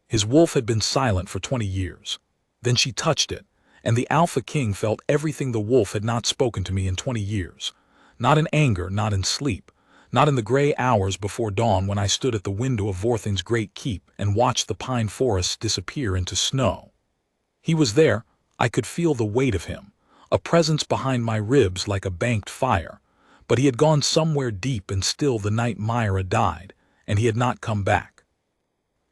His wolf had been silent for 20 years. Then she touched it, and the Alpha King felt everything the wolf had not spoken to me in 20 years. Not in anger, not in sleep, not in the gray hours before dawn when I stood at the window of Vorthane's great keep and watched the pine forests disappear into snow. He was there. I could feel the weight of him, a presence behind my ribs like a banked fire. But he had gone somewhere deep and still the night Myra died, and he had not come back.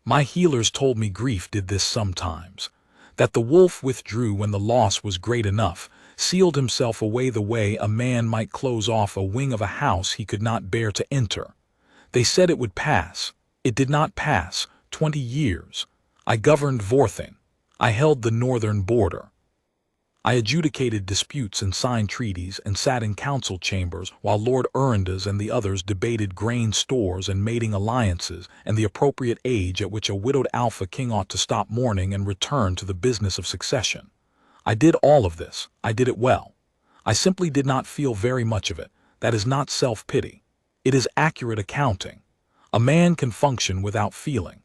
My healers told me grief did this sometimes, that the wolf withdrew when the loss was great enough, sealed himself away the way a man might close off a wing of a house he could not bear to enter. They said it would pass. It did not pass. 20 years. I governed Vorthane. I held the northern border. I adjudicated disputes and signed treaties and sat in council chambers while Lord Urandas and the others debated grain stores and mating alliances and the appropriate age at which a widowed Alpha King ought to stop mourning and return to the business of succession. I did all of this. I did it well. I simply did not feel very much of it. That is not self-pity. It is accurate accounting. A man can function without feeling.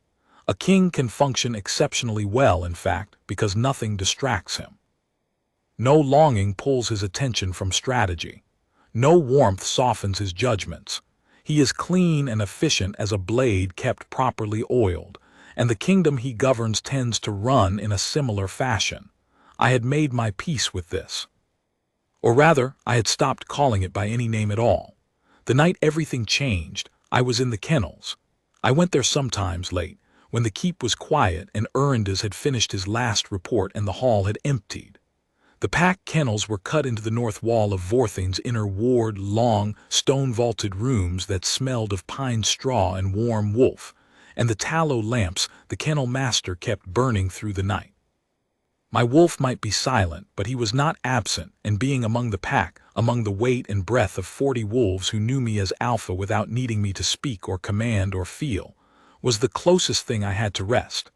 A king can function exceptionally well, in fact, because nothing distracts him. No longing pulls his attention from strategy. No warmth softens his judgments. He is clean and efficient as a blade kept properly oiled, and the kingdom he governs tends to run in a similar fashion. I had made my peace with this. Or rather, I had stopped calling it by any name at all. The night everything changed, I was in the kennels. I went there sometimes late, when the keep was quiet and Urandas had finished his last report and the hall had emptied. The pack kennels were cut into the north wall of Vorthane's inner ward, long, stone-vaulted rooms that smelled of pine straw and warm wolf, and the tallow lamps the kennel master kept burning through the night. My wolf might be silent, but he was not absent, and being among the pack, among the weight and breath of 40 wolves who knew me as Alpha without needing me to speak or command or feel, was the closest thing I had to rest.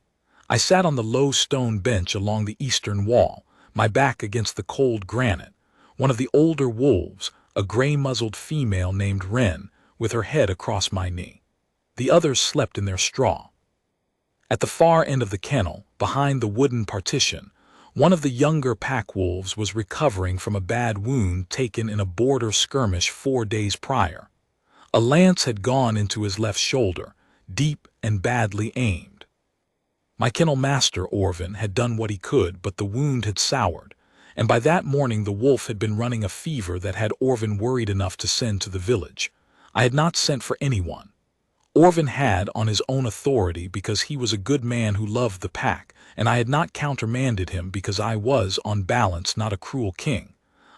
I sat on the low stone bench along the eastern wall, my back against the cold granite. One of the older wolves, a gray-muzzled female named Wren, with her head across my knee. The others slept in their straw. At the far end of the kennel, behind the wooden partition, one of the younger pack wolves was recovering from a bad wound taken in a border skirmish 4 days prior. A lance had gone into his left shoulder, deep and badly aimed. My kennel master, Orvin, had done what he could, but the wound had soured, and by that morning the wolf had been running a fever that had Orvin worried enough to send to the village. I had not sent for anyone. Orvin had, on his own authority, because he was a good man who loved the pack, and I had not countermanded him because I was, on balance, not a cruel king.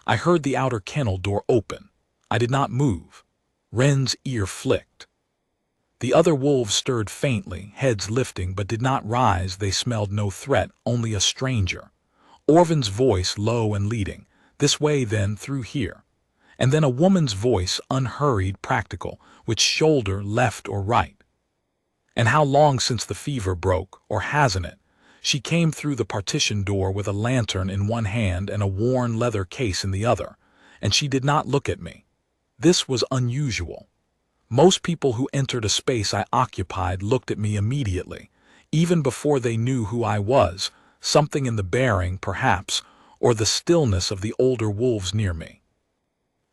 I heard the outer kennel door open. I did not move. Wren's ear flicked. The other wolves stirred faintly, heads lifting, but did not rise. They smelled no threat, only a stranger. Orvin's voice, low and leading. This way, then, through here. And then a woman's voice, unhurried, practical, which shoulder, left or right. And how long since the fever broke, or hasn't it? She came through the partition door with a lantern in one hand and a worn leather case in the other, and she did not look at me. This was unusual. Most people who entered a space I occupied looked at me immediately, even before they knew who I was, something in the bearing, perhaps, or the stillness of the older wolves near me.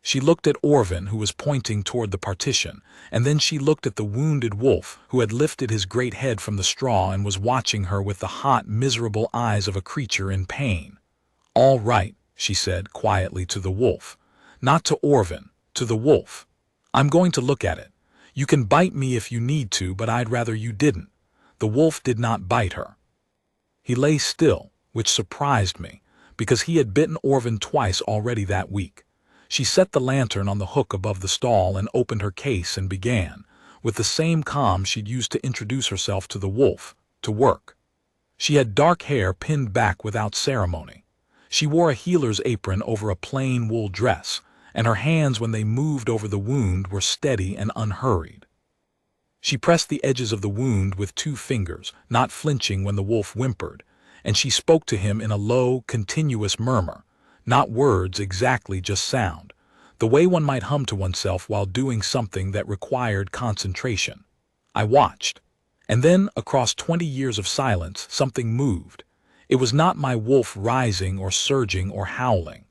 She looked at Orvin, who was pointing toward the partition, and then she looked at the wounded wolf, who had lifted his great head from the straw and was watching her with the hot, miserable eyes of a creature in pain. "All right," she said quietly to the wolf. Not to Orvin, to the wolf. "I'm going to look at it. You can bite me if you need to, but I'd rather you didn't." The wolf did not bite her. He lay still, which surprised me, because he had bitten Orvin twice already that week. She set the lantern on the hook above the stall and opened her case and began, with the same calm she'd used to introduce herself to the wolf, to work. She had dark hair pinned back without ceremony. She wore a healer's apron over a plain wool dress, and her hands, when they moved over the wound, were steady and unhurried. She pressed the edges of the wound with 2 fingers, not flinching when the wolf whimpered, and she spoke to him in a low, continuous murmur. Not words exactly, just sound, the way one might hum to oneself while doing something that required concentration. I watched, And then, across 20 years of silence, something moved. It was not my wolf rising or surging or howling.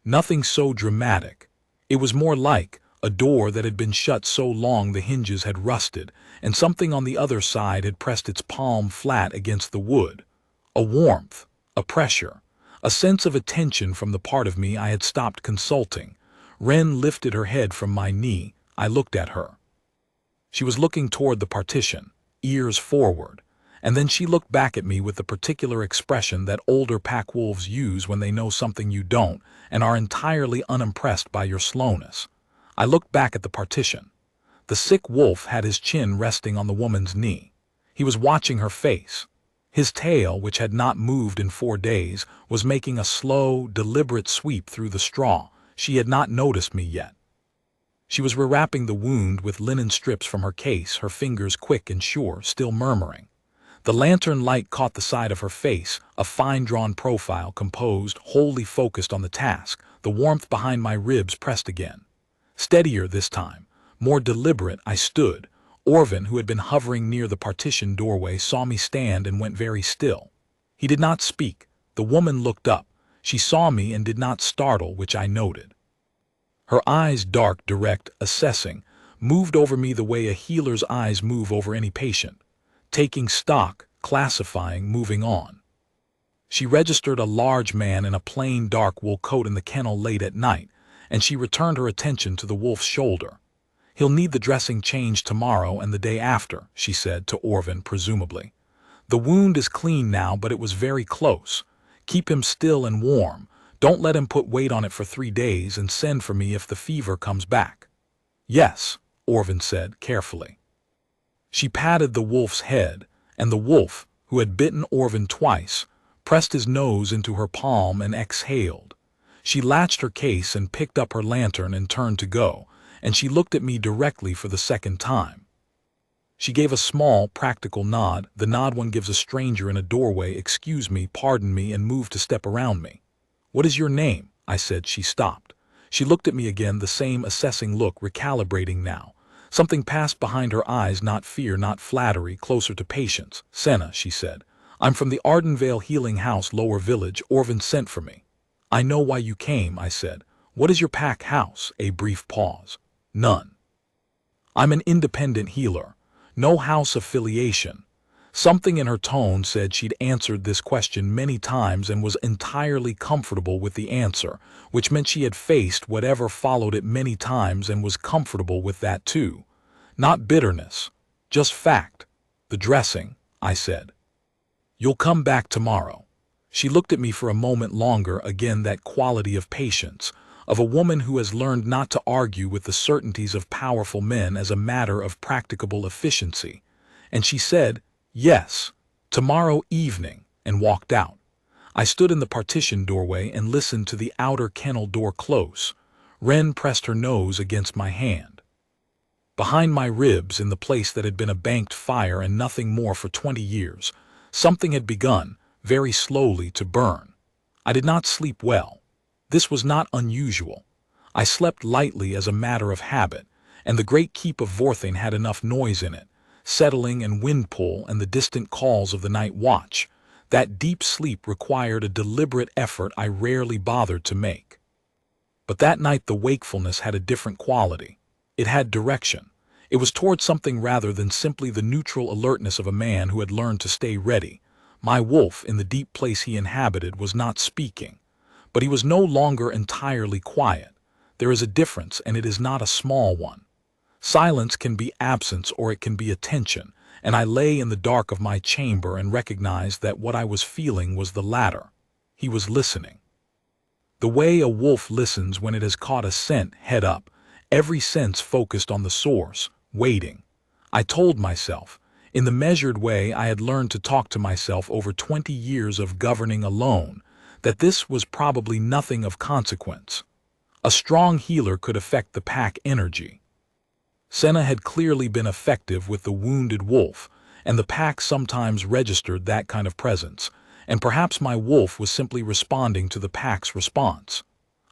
Nothing so dramatic. It was more like a door that had been shut so long the hinges had rusted, and something on the other side had pressed its palm flat against the wood. A warmth, a pressure, a sense of attention from the part of me I had stopped consulting. Wren lifted her head from my knee. I looked at her. She was looking toward the partition, ears forward, and then she looked back at me with the particular expression that older pack wolves use when they know something you don't and are entirely unimpressed by your slowness. I looked back at the partition. The sick wolf had his chin resting on the woman's knee. He was watching her face. His tail, which had not moved in 4 days, was making a slow, deliberate sweep through the straw. She had not noticed me yet. She was rewrapping the wound with linen strips from her case, her fingers quick and sure, still murmuring. The lantern light caught the side of her face, a fine-drawn profile, composed, wholly focused on the task. The warmth behind my ribs pressed again. Steadier this time, more deliberate, I stood. Orvin, who had been hovering near the partition doorway, saw me stand and went very still. He did not speak. The woman looked up. She saw me and did not startle, which I noted. Her eyes, dark, direct, assessing, moved over me the way a healer's eyes move over any patient. Taking stock, classifying, moving on. She registered a large man in a plain dark wool coat in the kennel late at night, and she returned her attention to the wolf's shoulder. "He'll need the dressing changed tomorrow and the day after," she said to Orvin, presumably. "The wound is clean now, but it was very close. Keep him still and warm. Don't let him put weight on it for 3 days, and send for me if the fever comes back." "Yes," Orvin said, carefully. She patted the wolf's head, and the wolf, who had bitten Orvin twice, pressed his nose into her palm and exhaled. She latched her case and picked up her lantern and turned to go, and she looked at me directly for the second time. She gave a small, practical nod, the nod one gives a stranger in a doorway, "Excuse me, pardon me," and moved to step around me. "What is your name?" I said. She stopped. She looked at me again, the same assessing look, recalibrating now. Something passed behind her eyes, not fear, not flattery, closer to patience. "Senna," she said. "I'm from the Ardenvale Healing House, Lower Village. Orvin sent for me." "I know why you came," I said. "What is your pack house?" A brief pause. "None. I'm an independent healer. No house affiliation." Something in her tone said she'd answered this question many times and was entirely comfortable with the answer, which meant she had faced whatever followed it many times and was comfortable with that too. Not bitterness, just fact. "The dressing," I said. "You'll come back tomorrow." She looked at me for a moment longer, again that quality of patience, of a woman who has learned not to argue with the certainties of powerful men as a matter of practicable efficiency. And she said, "Yes, tomorrow evening," and walked out. I stood in the partition doorway and listened to the outer kennel door close. Wren pressed her nose against my hand. Behind my ribs, in the place that had been a banked fire and nothing more for 20 years, something had begun, very slowly, to burn. I did not sleep well. This was not unusual. I slept lightly as a matter of habit, and the great keep of Vorthane had enough noise in it, settling and wind pull and the distant calls of the night watch. That deep sleep required a deliberate effort I rarely bothered to make. But that night the wakefulness had a different quality. It had direction. It was toward something rather than simply the neutral alertness of a man who had learned to stay ready. My wolf, in the deep place he inhabited, was not speaking. But he was no longer entirely quiet. There is a difference, and it is not a small one. Silence can be absence or it can be attention, and I lay in the dark of my chamber and recognized that what I was feeling was the latter. He was listening. The way a wolf listens when it has caught a scent, head up, every sense focused on the source, waiting. I told myself, in the measured way I had learned to talk to myself over 20 years of governing alone, that this was probably nothing of consequence. A strong healer could affect the pack energy. Senna had clearly been effective with the wounded wolf, and the pack sometimes registered that kind of presence, and perhaps my wolf was simply responding to the pack's response.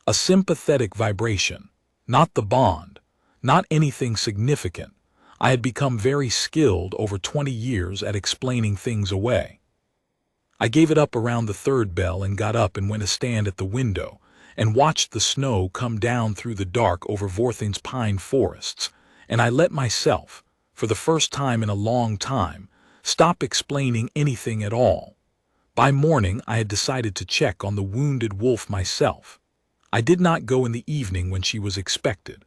A sympathetic vibration, not the bond, not anything significant. I had become very skilled over 20 years at explaining things away. I gave it up around the third bell and got up and went to stand at the window and watched the snow come down through the dark over Vorthane's pine forests, and I let myself, for the first time in a long time, stop explaining anything at all. By morning I had decided to check on the wounded wolf myself. I did not go in the evening when she was expected.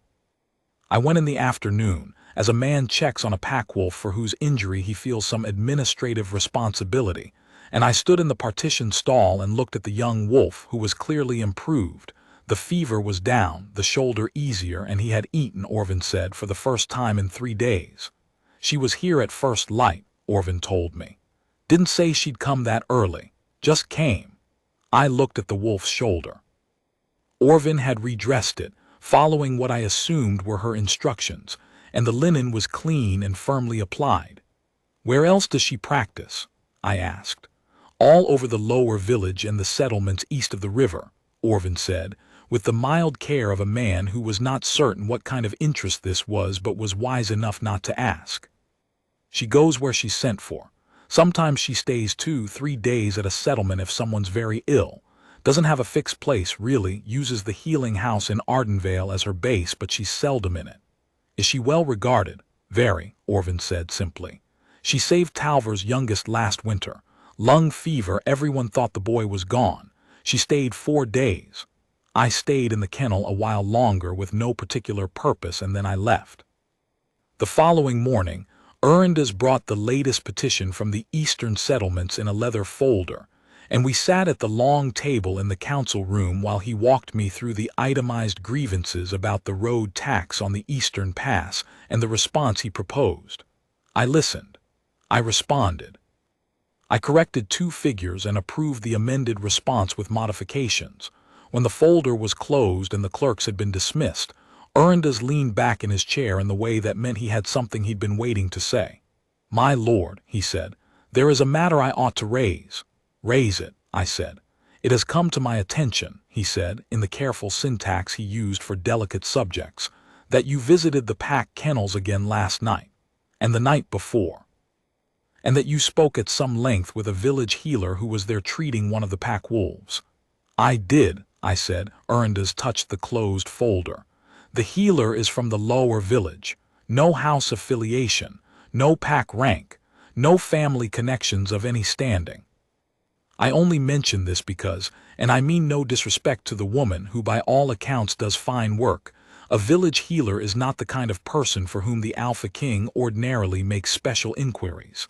I went in the afternoon, as a man checks on a pack wolf for whose injury he feels some administrative responsibility, and I stood in the partition stall and looked at the young wolf, who was clearly improved. The fever was down, the shoulder easier, and he had eaten, Orvin said, for the first time in 3 days. She was here at first light, Orvin told me. Didn't say she'd come that early, just came. I looked at the wolf's shoulder. Orvin had redressed it, following what I assumed were her instructions, and the linen was clean and firmly applied. Where else does she practice? I asked. All over the lower village and the settlements east of the river, Orvin said, with the mild care of a man who was not certain what kind of interest this was but was wise enough not to ask. She goes where she's sent for. Sometimes she stays 2-3 days at a settlement if someone's very ill. Doesn't have a fixed place, really, uses the healing house in Ardenvale as her base, but she's seldom in it. Is she well regarded? Very, Orvin said simply. She saved Talver's youngest last winter. Lung fever, everyone thought the boy was gone. She stayed 4 days. I stayed in the kennel a while longer with no particular purpose, and then I left. The following morning, Urandas brought the latest petition from the eastern settlements in a leather folder, and we sat at the long table in the council room while he walked me through the itemized grievances about the road tax on the eastern pass and the response he proposed. I listened. I responded. I corrected 2 figures and approved the amended response with modifications. When the folder was closed and the clerks had been dismissed, Urandas leaned back in his chair in the way that meant he had something he'd been waiting to say. "My lord," he said, "there is a matter I ought to raise." "Raise it," I said. "It has come to my attention," he said, in the careful syntax he used for delicate subjects, "that you visited the pack kennels again last night, and the night before, and that you spoke at some length with a village healer who was there treating one of the pack wolves." "I did," I said. Urandas touched the closed folder. "The healer is from the lower village. No house affiliation, no pack rank, no family connections of any standing. I only mention this because, and I mean no disrespect to the woman who by all accounts does fine work, a village healer is not the kind of person for whom the Alpha King ordinarily makes special inquiries."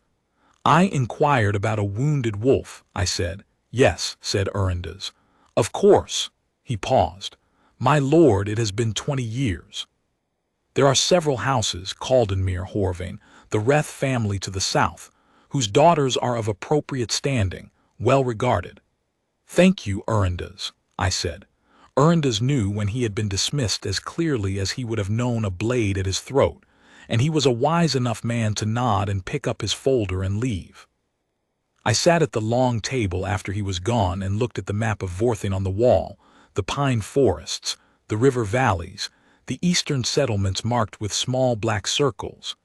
"I inquired about a wounded wolf," I said. "Yes," said Urandas. "Of course." He paused. "My lord, it has been 20 years. There are several houses, Caldenmere, Horvain, the Reth family to the south, whose daughters are of appropriate standing, well regarded." "Thank you, Urandas," I said. Urandas knew when he had been dismissed as clearly as he would have known a blade at his throat, and he was a wise enough man to nod and pick up his folder and leave. I sat at the long table after he was gone and looked at the map of Vorthane on the wall, the pine forests, the river valleys, the eastern settlements marked with small black circles,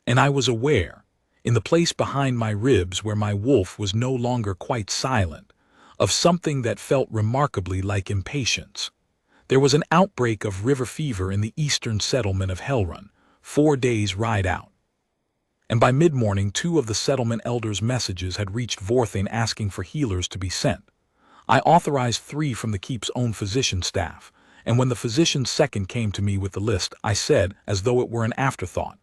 and I was aware, in the place behind my ribs where my wolf was no longer quite silent, of something that felt remarkably like impatience. There was an outbreak of river fever in the eastern settlement of Helrun, 4 days' ride out. And by mid-morning 2 of the settlement elders' messages had reached Vorthane asking for healers to be sent. I authorized 3 from the keep's own physician staff, and when the physician's second came to me with the list, I said, as though it were an afterthought,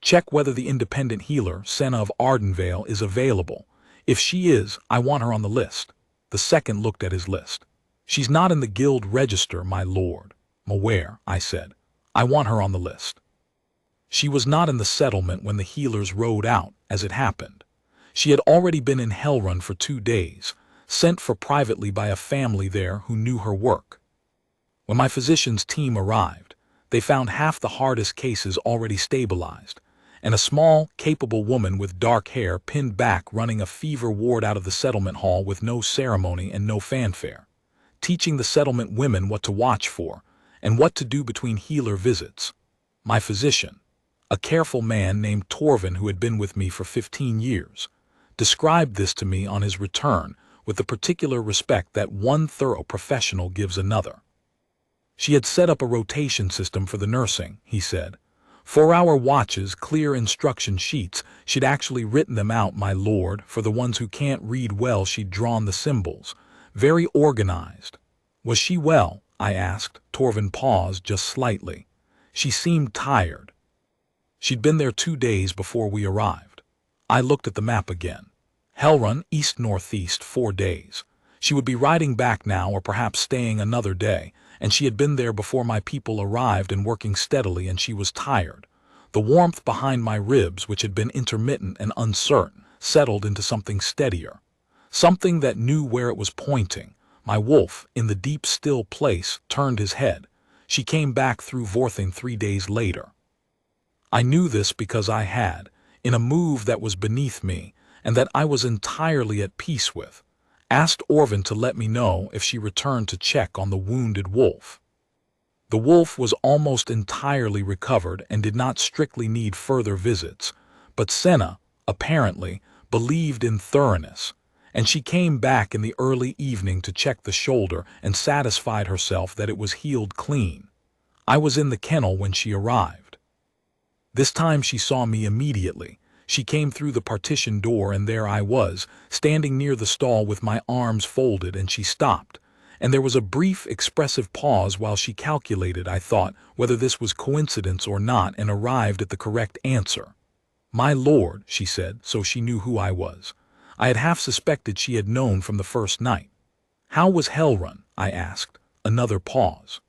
"Check whether the independent healer, Senna of Ardenvale, is available. If she is, I want her on the list." The second looked at his list. "She's not in the guild register, my lord." "Aware," I said. "I want her on the list." She was not in the settlement when the healers rode out, as it happened. She had already been in Helrun for 2 days, sent for privately by a family there who knew her work. When my physician's team arrived, they found half the hardest cases already stabilized, and a small, capable woman with dark hair pinned back running a fever ward out of the settlement hall with no ceremony and no fanfare, teaching the settlement women what to watch for and what to do between healer visits. My physician. A careful man named Torvin, who had been with me for 15 years, described this to me on his return with the particular respect that one thorough professional gives another. She had set up a rotation system for the nursing, he said. 4-hour watches, clear instruction sheets. She'd actually written them out, my lord. For the ones who can't read well, she'd drawn the symbols. Very organized. Was she well? I asked. Torvin paused just slightly. She seemed tired. She'd been there 2 days before we arrived. I looked at the map again. Hellrun, east-northeast, 4 days. She would be riding back now, or perhaps staying another day, and she had been there before my people arrived and working steadily, and she was tired. The warmth behind my ribs, which had been intermittent and uncertain, settled into something steadier. Something that knew where it was pointing. My wolf, in the deep still place, turned his head. She came back through Vorthane 3 days later. I knew this because I had, in a move that was beneath me, and that I was entirely at peace with, asked Orvin to let me know if she returned to check on the wounded wolf. The wolf was almost entirely recovered and did not strictly need further visits, but Senna, apparently, believed in thoroughness, and she came back in the early evening to check the shoulder and satisfied herself that it was healed clean. I was in the kennel when she arrived. This time she saw me immediately. She came through the partition door, and there I was, standing near the stall with my arms folded, and she stopped. And there was a brief, expressive pause while she calculated, I thought, whether this was coincidence or not, and arrived at the correct answer. My lord, she said, so she knew who I was. I had half suspected she had known from the first night. How was Hellrun? I asked. Another pause.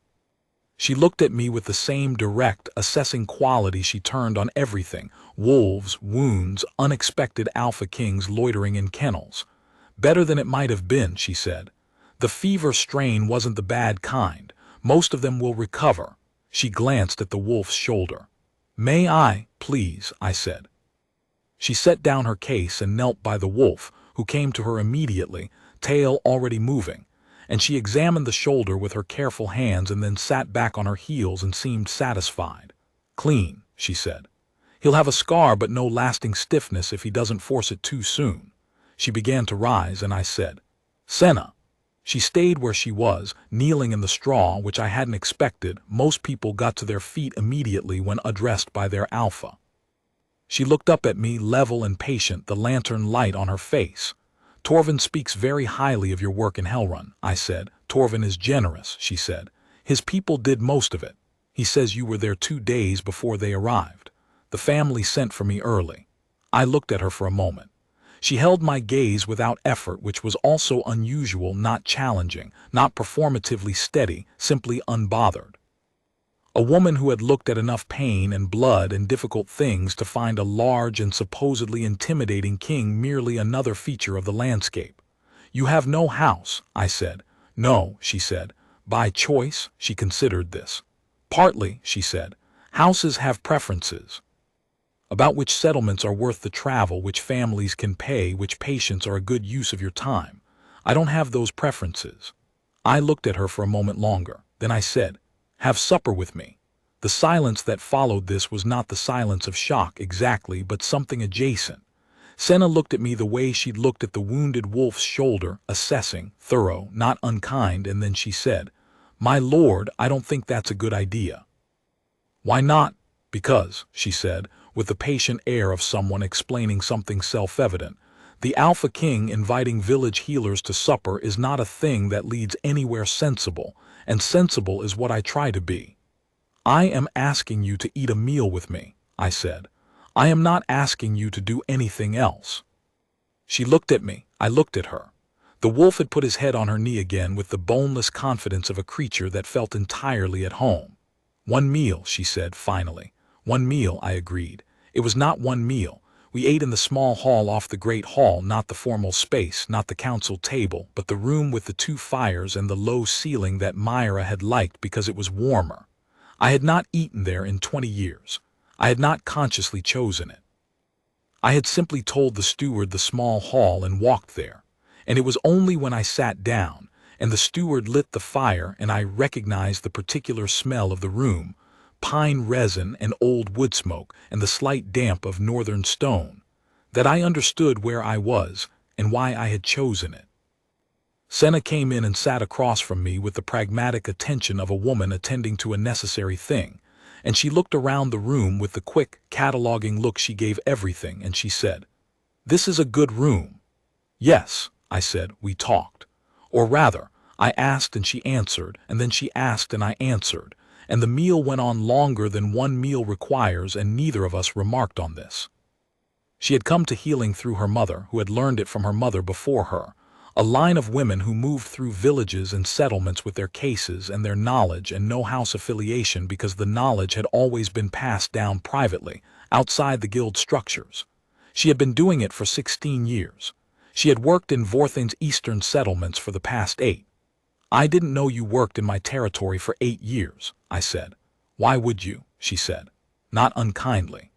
She looked at me with the same direct, assessing quality she turned on everything: wolves, wounds, unexpected Alpha Kings loitering in kennels. Better than it might have been, she said. The fever strain wasn't the bad kind. Most of them will recover. She glanced at the wolf's shoulder. May I, please? I said. She set down her case and knelt by the wolf, who came to her immediately, tail already moving, and she examined the shoulder with her careful hands and then sat back on her heels and seemed satisfied. Clean, she said. He'll have a scar but no lasting stiffness if he doesn't force it too soon. She began to rise, and I said, Senna. She stayed where she was, kneeling in the straw, which I hadn't expected. Most people got to their feet immediately when addressed by their alpha. She looked up at me, level and patient, the lantern light on her face. Torvin speaks very highly of your work in Hellrun, I said. Torvin is generous, she said. His people did most of it. He says you were there 2 days before they arrived. The family sent for me early. I looked at her for a moment. She held my gaze without effort, which was also unusual, not challenging, not performatively steady, simply unbothered. A woman who had looked at enough pain and blood and difficult things to find a large and supposedly intimidating king merely another feature of the landscape. You have no house, I said. No, she said. By choice? She considered this. Partly, she said. Houses have preferences about which settlements are worth the travel, which families can pay, which patients are a good use of your time. I don't have those preferences. I looked at her for a moment longer. Then I said, have supper with me. The silence that followed this was not the silence of shock exactly, but something adjacent. Senna looked at me the way she'd looked at the wounded wolf's shoulder, assessing, thorough, not unkind, and then she said, My lord, I don't think that's a good idea. Why not? Because, she said, with the patient air of someone explaining something self-evident, the Alpha King inviting village healers to supper is not a thing that leads anywhere sensible, and sensible is what I try to be. I am asking you to eat a meal with me, I said. I am not asking you to do anything else. She looked at me. I looked at her. The wolf had put his head on her knee again with the boneless confidence of a creature that felt entirely at home. 1 meal, she said, finally. 1 meal, I agreed. It was not 1 meal. We ate in the small hall off the great hall, not the formal space, not the council table, but the room with the 2 fires and the low ceiling that Myra had liked because it was warmer. I had not eaten there in 20 years. I had not consciously chosen it. I had simply told the steward the small hall and walked there, and it was only when I sat down, and the steward lit the fire and I recognized the particular smell of the room, pine resin and old wood smoke and the slight damp of northern stone, that I understood where I was and why I had chosen it. Senna came in and sat across from me with the pragmatic attention of a woman attending to a necessary thing, and she looked around the room with the quick, cataloging look she gave everything, and she said, "This is a good room." "Yes," I said. We talked. Or rather, I asked and she answered, and then she asked and I answered, and the meal went on longer than one meal requires, and neither of us remarked on this. She had come to healing through her mother, who had learned it from her mother before her, a line of women who moved through villages and settlements with their cases and their knowledge and no house affiliation because the knowledge had always been passed down privately, outside the guild structures. She had been doing it for 16 years. She had worked in Vorthane's eastern settlements for the past 8. "I didn't know you worked in my territory for 8 years, I said. "Why would you?" she said, not unkindly.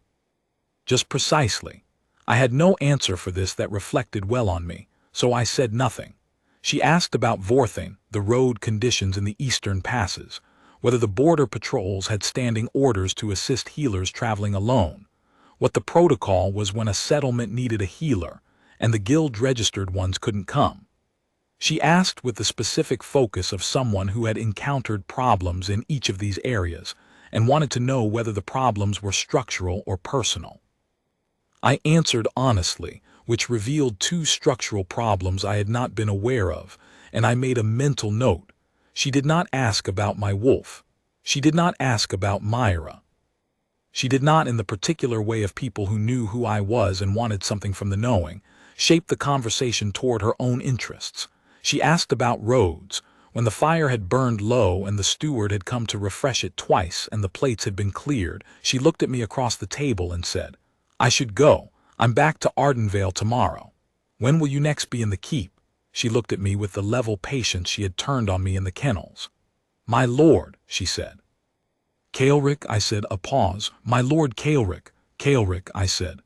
Just precisely. I had no answer for this that reflected well on me, so I said nothing. She asked about Vorthane, the road conditions in the eastern passes, whether the border patrols had standing orders to assist healers traveling alone, what the protocol was when a settlement needed a healer, and the guild-registered ones couldn't come. She asked with the specific focus of someone who had encountered problems in each of these areas and wanted to know whether the problems were structural or personal. I answered honestly, which revealed 2 structural problems I had not been aware of, and I made a mental note. She did not ask about my wolf. She did not ask about Myra. She did not, in the particular way of people who knew who I was and wanted something from the knowing, shape the conversation toward her own interests. She asked about roads, when the fire had burned low and the steward had come to refresh it twice and the plates had been cleared. She looked at me across the table and said, "I should go. I'm back to Ardenvale tomorrow. When will you next be in the keep?" She looked at me with the level patience she had turned on me in the kennels. "My lord," she said. "Kaelric," I said. A pause. "My lord Kaelric." "Kaelric," I said.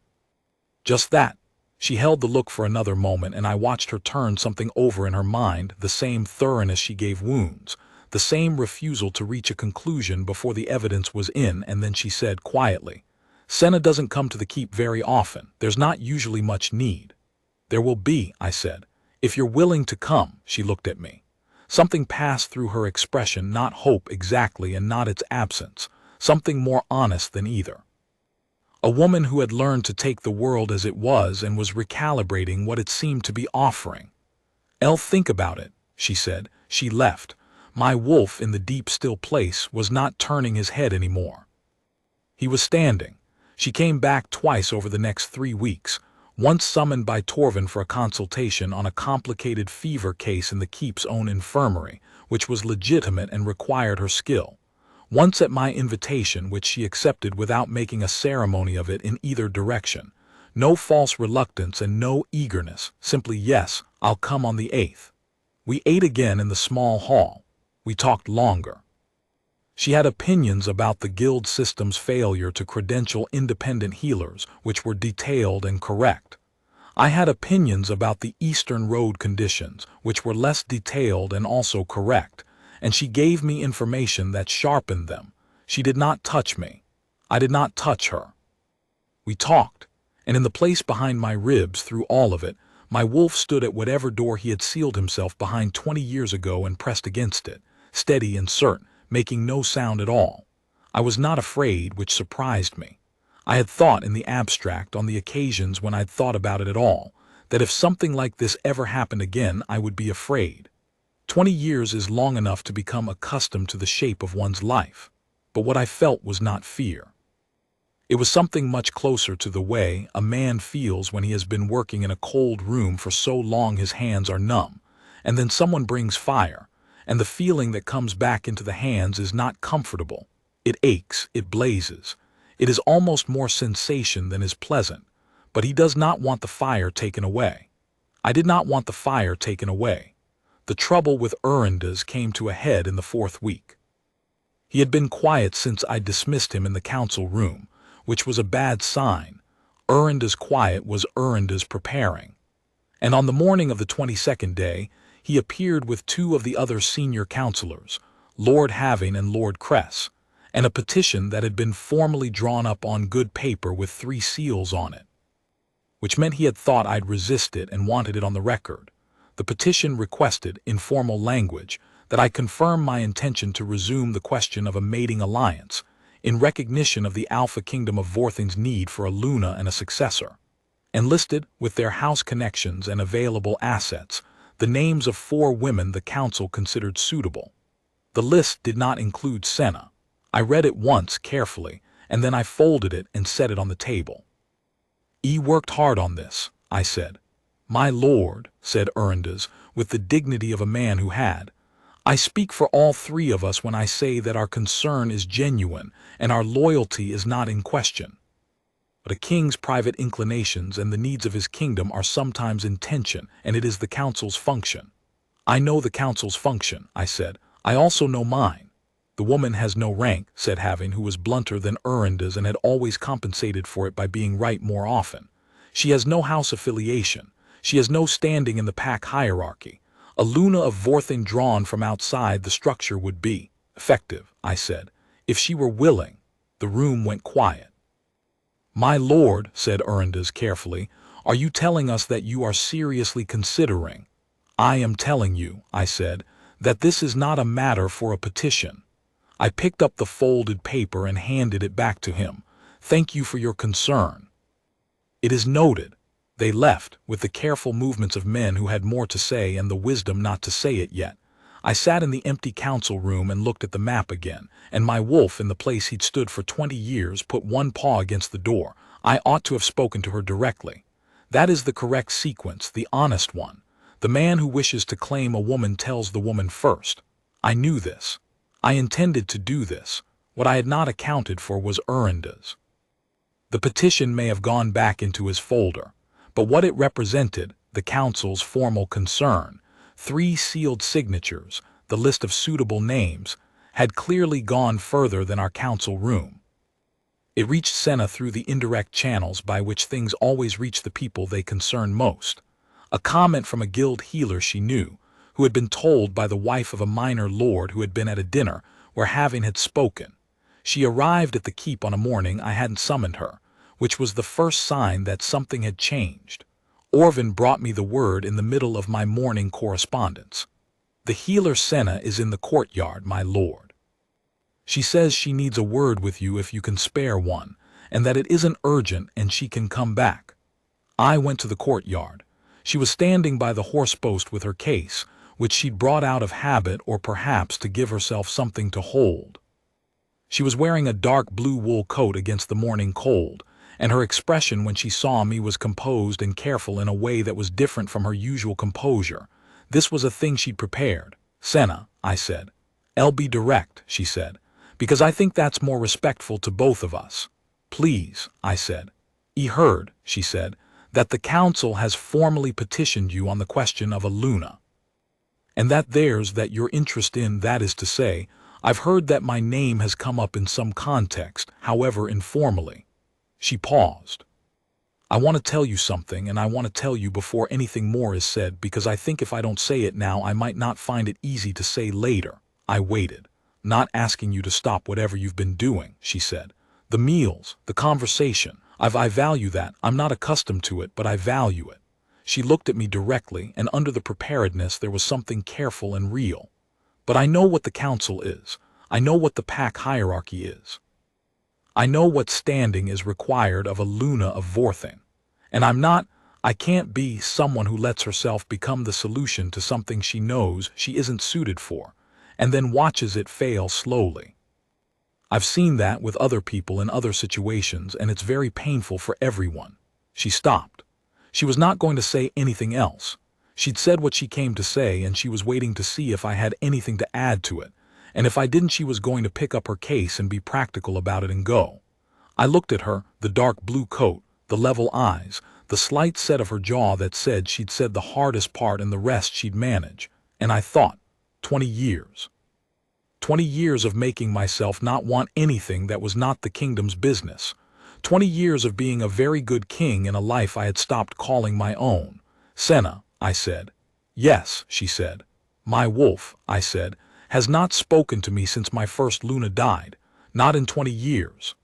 Just that. She held the look for another moment, and I watched her turn something over in her mind, the same thoroughness she gave wounds, the same refusal to reach a conclusion before the evidence was in, and then she said quietly, "Senna doesn't come to the keep very often. There's not usually much need." "There will be," I said. "If you're willing to come." She looked at me. Something passed through her expression, not hope exactly and not its absence, something more honest than either. A woman who had learned to take the world as it was and was recalibrating what it seemed to be offering. Think about it," she said. She left. My wolf in the deep still place was not turning his head anymore. He was standing. She came back twice over the next 3 weeks, once summoned by Torvin for a consultation on a complicated fever case in the keep's own infirmary, which was legitimate and required her skill. Once at my invitation, which she accepted without making a ceremony of it in either direction. No false reluctance and no eagerness, simply "Yes, I'll come on the 8th. We ate again in the small hall. We talked longer. She had opinions about the guild system's failure to credential independent healers, which were detailed and correct. I had opinions about the Eastern Road conditions, which were less detailed and also correct, and she gave me information that sharpened them. She did not touch me. I did not touch her. We talked, and in the place behind my ribs through all of it, my wolf stood at whatever door he had sealed himself behind 20 years ago and pressed against it, steady and certain, making no sound at all. I was not afraid, which surprised me. I had thought in the abstract, on the occasions when I'd thought about it at all, that if something like this ever happened again, I would be afraid. 20 years is long enough to become accustomed to the shape of one's life. But what I felt was not fear. It was something much closer to the way a man feels when he has been working in a cold room for so long his hands are numb, and then someone brings fire, and the feeling that comes back into the hands is not comfortable. It aches, it blazes. It is almost more sensation than is pleasant, but he does not want the fire taken away. I did not want the fire taken away. The trouble with Urandas came to a head in the 4th week. He had been quiet since I dismissed him in the council room, which was a bad sign. Uranda's quiet was Uranda's preparing. And on the morning of the 22nd day, he appeared with 2 of the other senior counselors, Lord Having and Lord Cress, and a petition that had been formally drawn up on good paper with 3 seals on it, which meant he had thought I'd resist it and wanted it on the record. The petition requested, in formal language, that I confirm my intention to resume the question of a mating alliance, in recognition of the Alpha Kingdom of Vorthane's need for a Luna and a successor, and listed, with their house connections and available assets, the names of 4 women the council considered suitable. The list did not include Senna. I read it once carefully, and then I folded it and set it on the table. "He worked hard on this," I said. "My lord," said Urandas, with the dignity of a man who had. "I speak for all 3 of us when I say that our concern is genuine and our loyalty is not in question. But a king's private inclinations and the needs of his kingdom are sometimes in tension, and it is the council's function." "I know the council's function," I said. "I also know mine." "The woman has no rank," said Having, who was blunter than Urandas and had always compensated for it by being right more often. "She has no house affiliation. She has no standing in the pack hierarchy. A Luna of Vorthane drawn from outside the structure would be effective," I said, "if she were willing." The room went quiet. "My lord," said Urandas carefully, "are you telling us that you are seriously considering—" "I am telling you," I said, "that this is not a matter for a petition." I picked up the folded paper and handed it back to him. "Thank you for your concern. It is noted." They left, with the careful movements of men who had more to say and the wisdom not to say it yet. I sat in the empty council room and looked at the map again, and my wolf in the place he'd stood for 20 years put one paw against the door. I ought to have spoken to her directly. That is the correct sequence, the honest one. The man who wishes to claim a woman tells the woman first. I knew this. I intended to do this. What I had not accounted for was Urandas. The petition may have gone back into his folder, but what it represented, the council's formal concern, 3 sealed signatures, the list of suitable names, had clearly gone further than our council room. It reached Senna through the indirect channels by which things always reach the people they concern most. A comment from a guild healer she knew, who had been told by the wife of a minor lord who had been at a dinner where Having had spoken. She arrived at the keep on a morning I hadn't summoned her, which was the first sign that something had changed. Orvin brought me the word in the middle of my morning correspondence. "The healer Senna is in the courtyard, my lord. She says she needs a word with you if you can spare one, and that it isn't urgent and she can come back." I went to the courtyard. She was standing by the horse post with her case, which she'd brought out of habit or perhaps to give herself something to hold. She was wearing a dark blue wool coat against the morning cold, and her expression when she saw me was composed and careful in a way that was different from her usual composure. This was a thing she'd prepared. "Senna," I said. "I'll be direct," she said, "because I think that's more respectful to both of us." "Please," I said. "He heard," she said, "that the council has formally petitioned you on the question of a Luna. And that your interest in, that is to say, I've heard that my name has come up in some context, however informally." She paused. "I want to tell you something, and I want to tell you before anything more is said, because I think if I don't say it now I might not find it easy to say later." I waited. "Not asking you to stop whatever you've been doing," she said. "The meals, the conversation, I value that. I'm not accustomed to it, but I value it." She looked at me directly, and under the preparedness there was something careful and real. "But I know what the council is. I know what the pack hierarchy is. I know what standing is required of a Luna of Vorthane. And I can't be someone who lets herself become the solution to something she knows she isn't suited for, and then watches it fail slowly. I've seen that with other people in other situations, and it's very painful for everyone." She stopped. She was not going to say anything else. She'd said what she came to say, and she was waiting to see if I had anything to add to it, and if I didn't she was going to pick up her case and be practical about it and go. I looked at her, the dark blue coat, the level eyes, the slight set of her jaw that said she'd said the hardest part and the rest she'd manage, and I thought, 20 years. 20 years of making myself not want anything that was not the kingdom's business. 20 years of being a very good king in a life I had stopped calling my own. "Senna," I said. "Yes," she said. "My wolf," I said, "has not spoken to me since my first Luna died. Not in 20 years.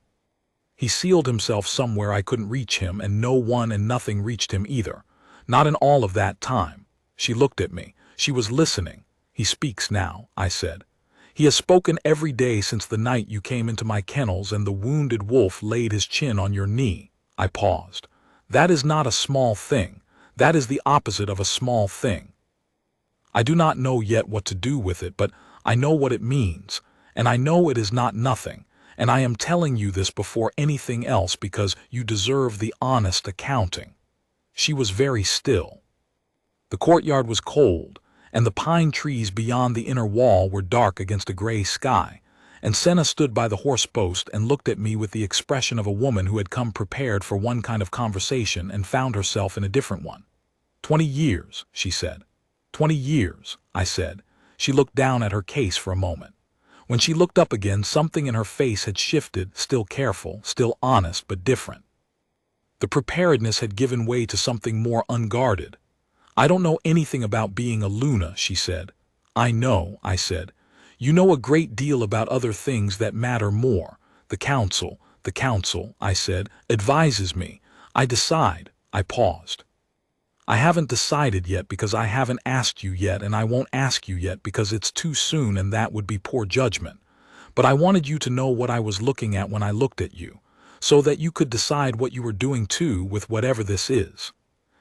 He sealed himself somewhere I couldn't reach him, and no one and nothing reached him either. Not in all of that time. She looked at me. She was listening. He speaks now, I said. He has spoken every day since the night you came into my kennels and the wounded wolf laid his chin on your knee. I paused. That is not a small thing. That is the opposite of a small thing. I do not know yet what to do with it, but I know what it means, and I know it is not nothing, and I am telling you this before anything else because you deserve the honest accounting. She was very still. The courtyard was cold, and the pine trees beyond the inner wall were dark against a gray sky, and Senna stood by the horse post and looked at me with the expression of a woman who had come prepared for one kind of conversation and found herself in a different one. 20 years, she said. 20 years, I said. She looked down at her case for a moment. When she looked up again, something in her face had shifted, still careful, still honest, but different. The preparedness had given way to something more unguarded. I don't know anything about being a Luna, she said. I know, I said. You know a great deal about other things that matter more. The council, I said, advises me. I decide. I paused. I haven't decided yet because I haven't asked you yet, and I won't ask you yet because it's too soon and that would be poor judgment. But I wanted you to know what I was looking at when I looked at you, so that you could decide what you were doing too with whatever this is.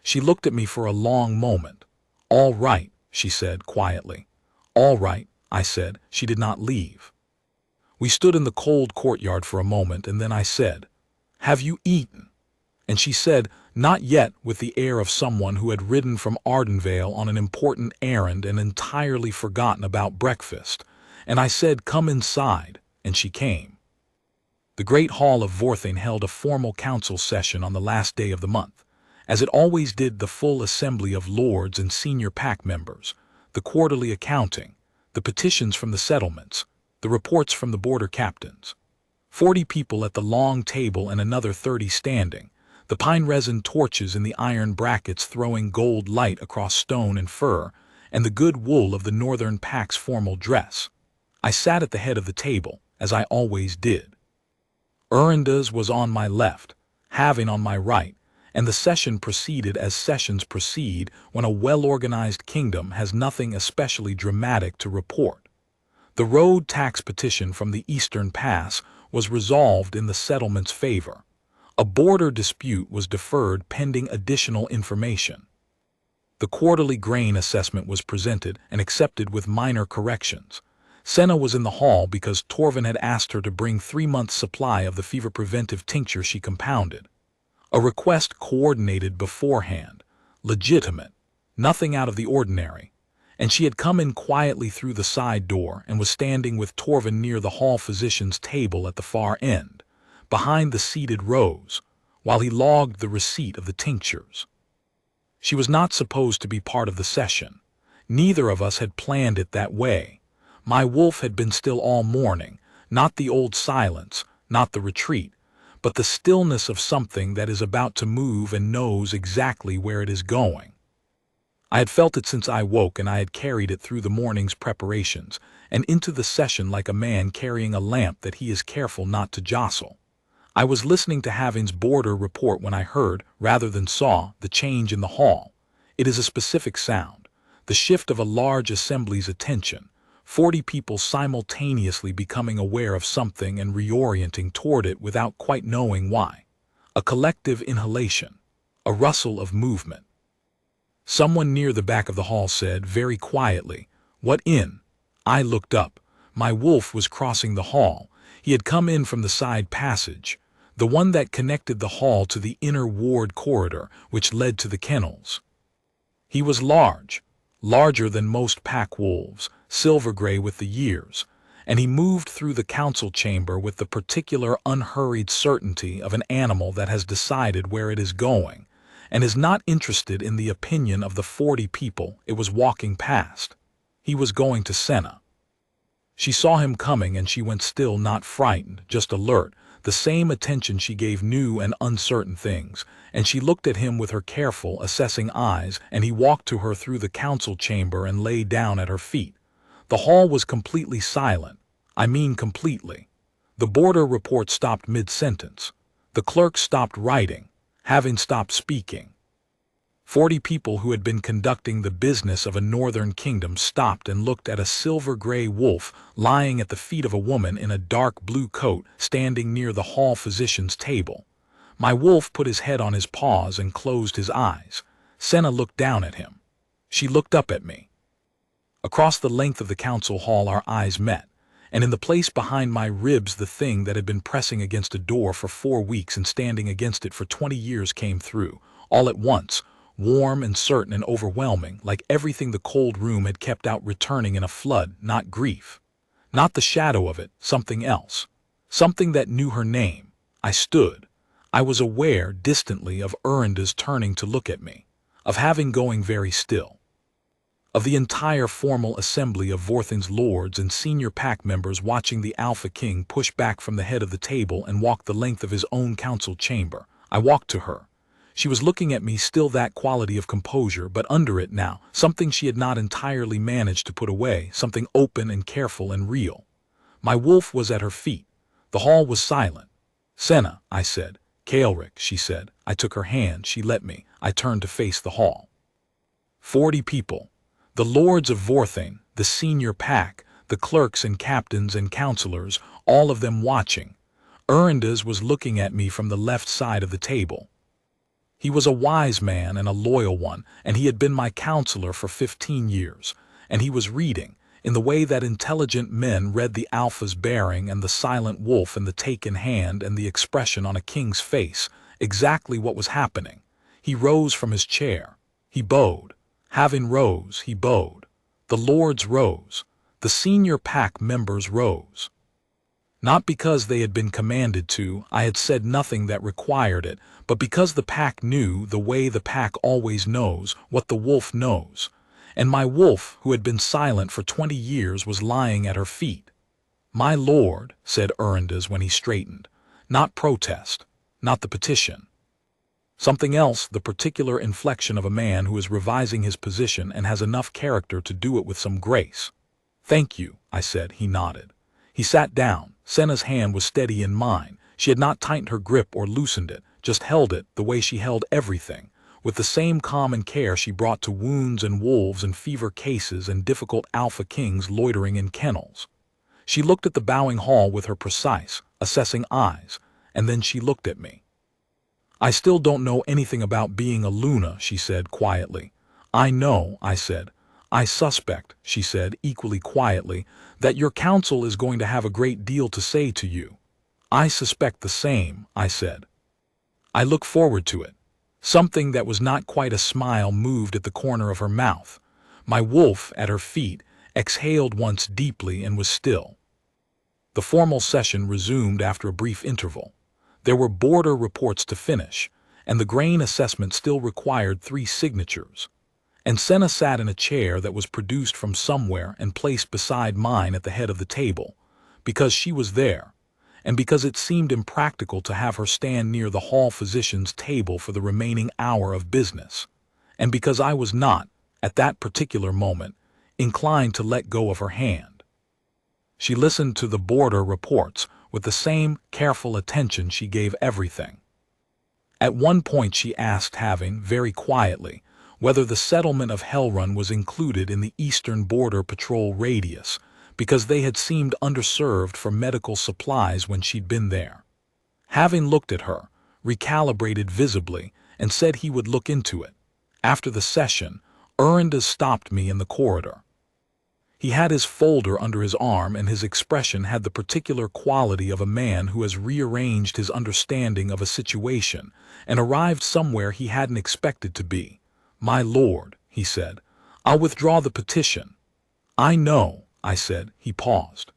She looked at me for a long moment. All right, she said quietly. All right, I said. She did not leave. We stood in the cold courtyard for a moment, and then I said, Have you eaten? And she said, Not yet, with the air of someone who had ridden from Ardenvale on an important errand and entirely forgotten about breakfast. And I said, Come inside, and she came. The great hall of Vorthane held a formal council session on the last day of the month, as it always did. The full assembly of lords and senior pack members, the quarterly accounting, the petitions from the settlements, the reports from the border captains. 40 people at the long table and another 30 standing, the pine resin torches in the iron brackets throwing gold light across stone and fur, and the good wool of the northern pack's formal dress. I sat at the head of the table, as I always did. Uranda's was on my left, Having on my right, and the session proceeded as sessions proceed when a well-organized kingdom has nothing especially dramatic to report. The road tax petition from the Eastern Pass was resolved in the settlement's favor. A border dispute was deferred pending additional information. The quarterly grain assessment was presented and accepted with minor corrections. Senna was in the hall because Torvin had asked her to bring 3 months' supply of the fever-preventive tincture she compounded. A request coordinated beforehand, legitimate, nothing out of the ordinary, and she had come in quietly through the side door and was standing with Torvin near the hall physician's table at the far end, behind the seated rows, while he logged the receipt of the tinctures. She was not supposed to be part of the session. Neither of us had planned it that way. My wolf had been still all morning, not the old silence, not the retreat, but the stillness of something that is about to move and knows exactly where it is going. I had felt it since I woke, and I had carried it through the morning's preparations and into the session like a man carrying a lamp that he is careful not to jostle. I was listening to Having's border report when I heard, rather than saw, the change in the hall. It is a specific sound, the shift of a large assembly's attention, 40 people simultaneously becoming aware of something and reorienting toward it without quite knowing why. A collective inhalation, a rustle of movement. Someone near the back of the hall said, very quietly, "What in?" I looked up. My wolf was crossing the hall. He had come in from the side passage, the one that connected the hall to the inner ward corridor which led to the kennels. He was large, larger than most pack wolves, silver-gray with the years, and he moved through the council chamber with the particular unhurried certainty of an animal that has decided where it is going and is not interested in the opinion of the 40 people it was walking past. He was going to Senna. She saw him coming and she went still, not frightened, just alert, the same attention she gave new and uncertain things, and she looked at him with her careful, assessing eyes, and he walked to her through the council chamber and lay down at her feet. The hall was completely silent. I mean completely. The border report stopped mid-sentence. The clerk stopped writing, having stopped speaking. 40 people who had been conducting the business of a northern kingdom stopped and looked at a silver-gray wolf lying at the feet of a woman in a dark blue coat standing near the hall physician's table. My wolf put his head on his paws and closed his eyes. Senna looked down at him. She looked up at me. Across the length of the council hall our eyes met, and in the place behind my ribs the thing that had been pressing against a door for 4 weeks and standing against it for 20 years came through, all at once, warm and certain and overwhelming, like everything the cold room had kept out returning in a flood, not grief. Not the shadow of it, something else. Something that knew her name. I stood. I was aware, distantly, of Uranda's turning to look at me, of having going very still, of the entire formal assembly of Vorthane's lords and senior pack members watching the Alpha King push back from the head of the table and walk the length of his own council chamber. I walked to her. She was looking at me, still that quality of composure, but under it now, something she had not entirely managed to put away, something open and careful and real. My wolf was at her feet. The hall was silent. "Senna," I said. "Kaelric," she said. I took her hand. She let me. I turned to face the hall. 40 people. The lords of Vorthane, the senior pack, the clerks and captains and counselors, all of them watching. Uranda's was looking at me from the left side of the table. He was a wise man and a loyal one, and he had been my counselor for 15 years, and he was reading, in the way that intelligent men read the Alpha's bearing and the silent wolf and the taken hand and the expression on a king's face, exactly what was happening. He rose from his chair. He bowed. Having rose, he bowed. The lords rose. The senior pack members rose. Not because they had been commanded to, I had said nothing that required it, but because the pack knew, the way the pack always knows, what the wolf knows. And my wolf, who had been silent for 20 years, was lying at her feet. "My lord," said Uranda's when he straightened. Not protest. Not the petition. Something else, the particular inflection of a man who is revising his position and has enough character to do it with some grace. "Thank you," I said. He nodded. He sat down. Senna's hand was steady in mine. She had not tightened her grip or loosened it, just held it the way she held everything, with the same calm and care she brought to wounds and wolves and fever cases and difficult Alpha Kings loitering in kennels. She looked at the bowing hall with her precise, assessing eyes, and then she looked at me. "I still don't know anything about being a Luna," she said quietly. "I know," I said. "I suspect," she said equally quietly, "that your council is going to have a great deal to say to you." "I suspect the same," I said. "I look forward to it." Something that was not quite a smile moved at the corner of her mouth. My wolf, at her feet, exhaled once deeply and was still. The formal session resumed after a brief interval. There were border reports to finish, and the grain assessment still required 3 signatures. And Senna sat in a chair that was produced from somewhere and placed beside mine at the head of the table, because she was there, and because it seemed impractical to have her stand near the hall physician's table for the remaining hour of business, and because I was not, at that particular moment, inclined to let go of her hand. She listened to the border reports with the same careful attention she gave everything. At one point she asked, having, very quietly, whether the settlement of Hellrun was included in the Eastern Border Patrol radius, because they had seemed underserved for medical supplies when she'd been there. Having looked at her, recalibrated visibly, and said he would look into it. After the session, Uranda stopped me in the corridor. He had his folder under his arm, and his expression had the particular quality of a man who has rearranged his understanding of a situation and arrived somewhere he hadn't expected to be. "My lord," he said, "I'll withdraw the petition." "I know," I said. He paused.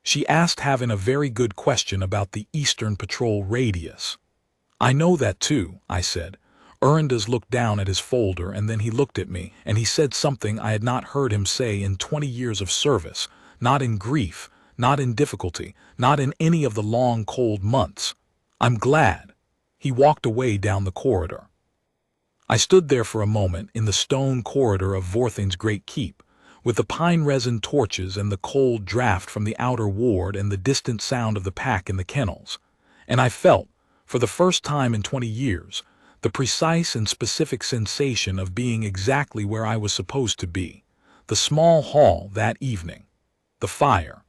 "She asked, having a very good question about the Eastern Patrol radius." "I know that too," I said. Uranda's looked down at his folder, and then he looked at me, and he said something I had not heard him say in 20 years of service, not in grief, not in difficulty, not in any of the long cold months. "I'm glad." He walked away down the corridor. I stood there for a moment in the stone corridor of Vorthane's great keep, with the pine resin torches and the cold draft from the outer ward and the distant sound of the pack in the kennels. And I felt, for the first time in 20 years, the precise and specific sensation of being exactly where I was supposed to be. The small hall that evening. The fire.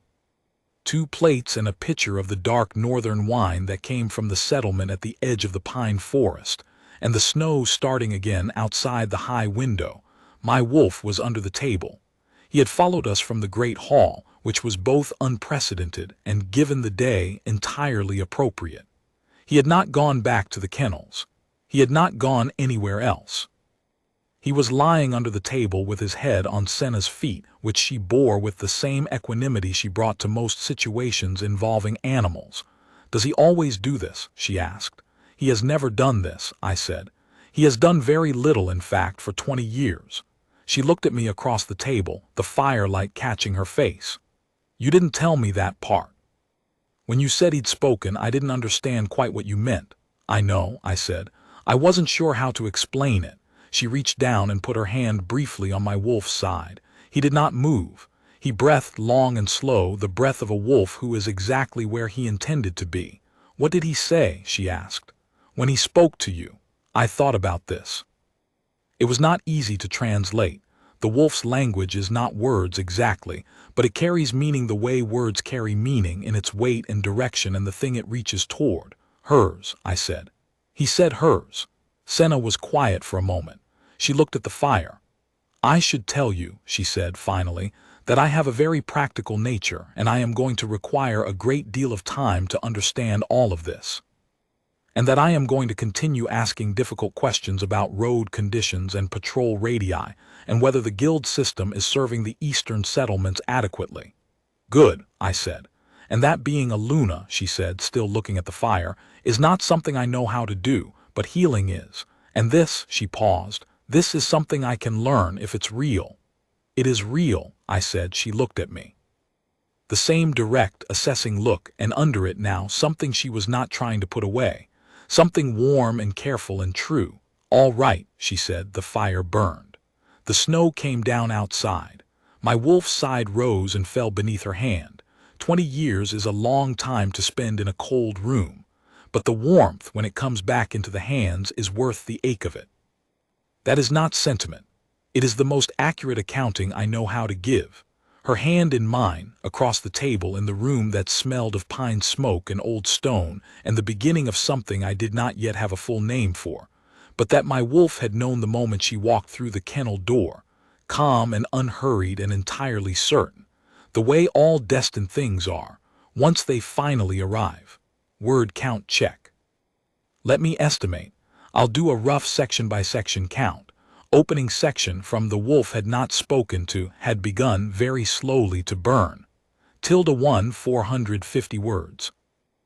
2 plates and a pitcher of the dark northern wine that came from the settlement at the edge of the pine forest, and the snow starting again outside the high window. My wolf was under the table. He had followed us from the great hall, which was both unprecedented and, given the day, entirely appropriate. He had not gone back to the kennels. He had not gone anywhere else. He was lying under the table with his head on Senna's feet, which she bore with the same equanimity she brought to most situations involving animals. "Does he always do this?" she asked. "He has never done this," I said. "He has done very little, in fact, for 20 years. She looked at me across the table, the firelight catching her face. "You didn't tell me that part. When you said he'd spoken, I didn't understand quite what you meant." "I know," I said. "I wasn't sure how to explain it." She reached down and put her hand briefly on my wolf's side. He did not move. He breathed long and slow, the breath of a wolf who is exactly where he intended to be. "What did he say?" she asked. "When he spoke to you." I thought about this. It was not easy to translate. The wolf's language is not words exactly, but it carries meaning the way words carry meaning, in its weight and direction and the thing it reaches toward. "Hers," I said. He said hers. Senna was quiet for a moment. She looked at the fire. "I should tell you," she said finally, "that I have a very practical nature, and I am going to require a great deal of time to understand all of this. And that I am going to continue asking difficult questions about road conditions and patrol radii, and whether the guild system is serving the eastern settlements adequately." "Good," I said. "And that being a Luna," she said, still looking at the fire, "is not something I know how to do, but healing is. And this," she paused, "this is something I can learn if it's real." "It is real," I said. She looked at me. The same direct, assessing look, and under it now something she was not trying to put away. Something warm and careful and true. "All right," she said. The fire burned. The snow came down outside. My wolf's side rose and fell beneath her hand. 20 years is a long time to spend in a cold room, but the warmth, when it comes back into the hands, is worth the ache of it. That is not sentiment. It is the most accurate accounting I know how to give. Her hand in mine, across the table in the room that smelled of pine smoke and old stone, and the beginning of something I did not yet have a full name for, but that my wolf had known the moment she walked through the kennel door, calm and unhurried and entirely certain, the way all destined things are, once they finally arrive. Word count check. Let me estimate. I'll do a rough section-by-section count. Opening section from "the wolf had not spoken" to "had begun very slowly to burn." Tilde 1 450 words.